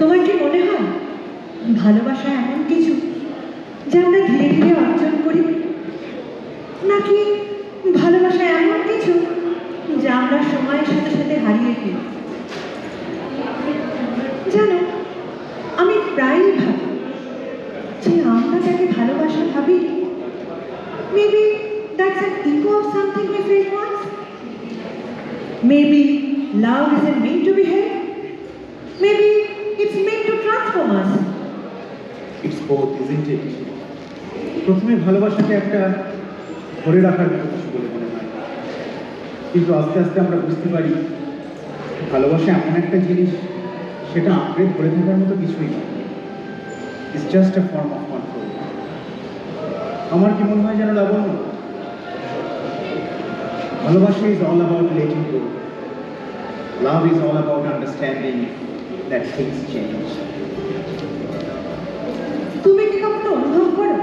তোমার কি মনে হয় ভালোবাসা এমন কিছু যা আমরা ধীরে ধীরে অর্জন করি, নাকি ভালোবাসা এমন কিছু যা আমরা সময়ের সাথে সাথে হারিয়ে ফেলি? জানো, আমি প্রায়ই ভাবি যে আমরা যাকে ভালোবাসা ভাবি, maybe that's an echo of something we felt once. Maybe love isn't meant to be held. Maybe it's meant to transform us. It's both, isn't it? প্রথমে ভালোবাসাকে একটা ধরে রাখার মতো কিছু বলে মনে হয়, কিন্তু আস্তে আস্তে আমরা বুঝতে পারি ভালোবাসা এমন একটা জিনিস, সেটা আঁকড়ে ধরে থাকার মতো কিছুই না। It's just a form of control. আমার কি মনে হয় যেন লাবণ্য, ভালোবাসা is all about letting go. Love is all about understanding that things change. তুমি কি কখনো অনুভব করো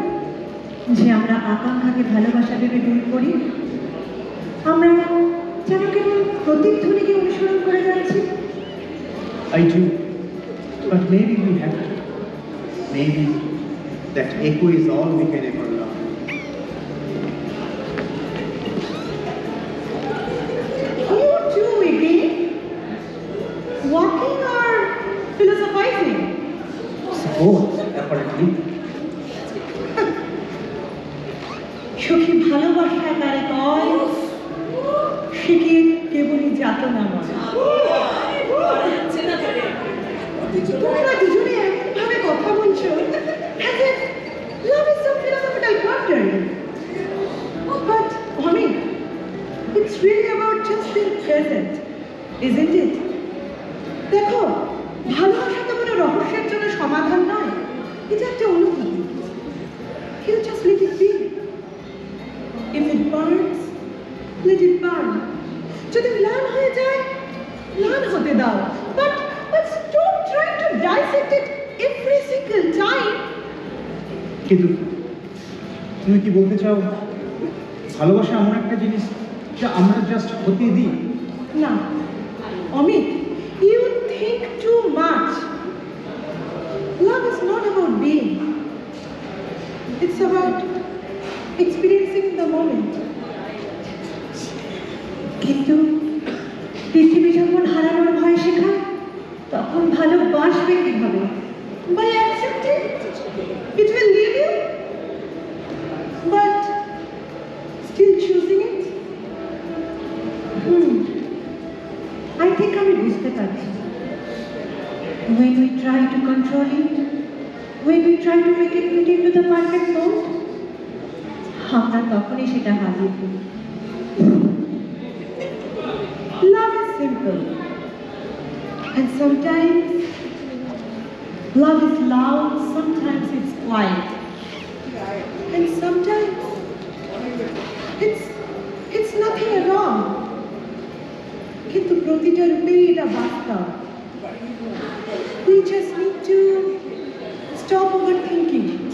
যে আমরা আকাঙ্ক্ষাকে ভালোবাসা ভেবে ভুল করি? আমরা যেন কেবল প্রতিধ্বনিকে অনুসরণ করে যাচ্ছি। I do, but maybe we have to. Maybe that echo is all we can ever love. You too, Iggy. Walking or philosophizing? Both, apparently. সখী ভালোবাসা তারে কয়, সে কি কেবলই যাতনা মনে। তোমরা দুজনে এমনভাবে কথা বলছো as if love is some philosophical quandary. But Amit, it's really about just being present, isn't it? দেখো, ভালোবাসা তো কোনো রহস্যের জন্য সমাধান নয়, এটা একটা অনুভূতি। You just let it be. If it burns, let it burn. যদি ম্লান হয়ে যায়, ম্লান হতে দাও। But don't try to dissect it every single time. কিন্তু তুমি কি বলতে চাও ভালোবাসা এমন একটা জিনিস যা আমরা জাস্ট হতে দিই? না, Amit, you think too much. Love is not about being. It's about experiencing the moment. কিন্তু পৃথিবী যখন হারানোর ভয় শেখায়, তখন ভালোবাসবে কিভাবে? By accepting it will leave you, but still choosing it. I think আমি বুঝতে পারছি। When we try to control it, when we try to make it fit into the perfect mold, আমরা তখনই সেটা হারিয়ে ফেলি। Love is simple, and sometimes love is loud, sometimes it's quiet, and sometimes it's nothing at all. কিন্তু প্রতিটা রূপেই এটা বাস্তব। We just need to stop overthinking it.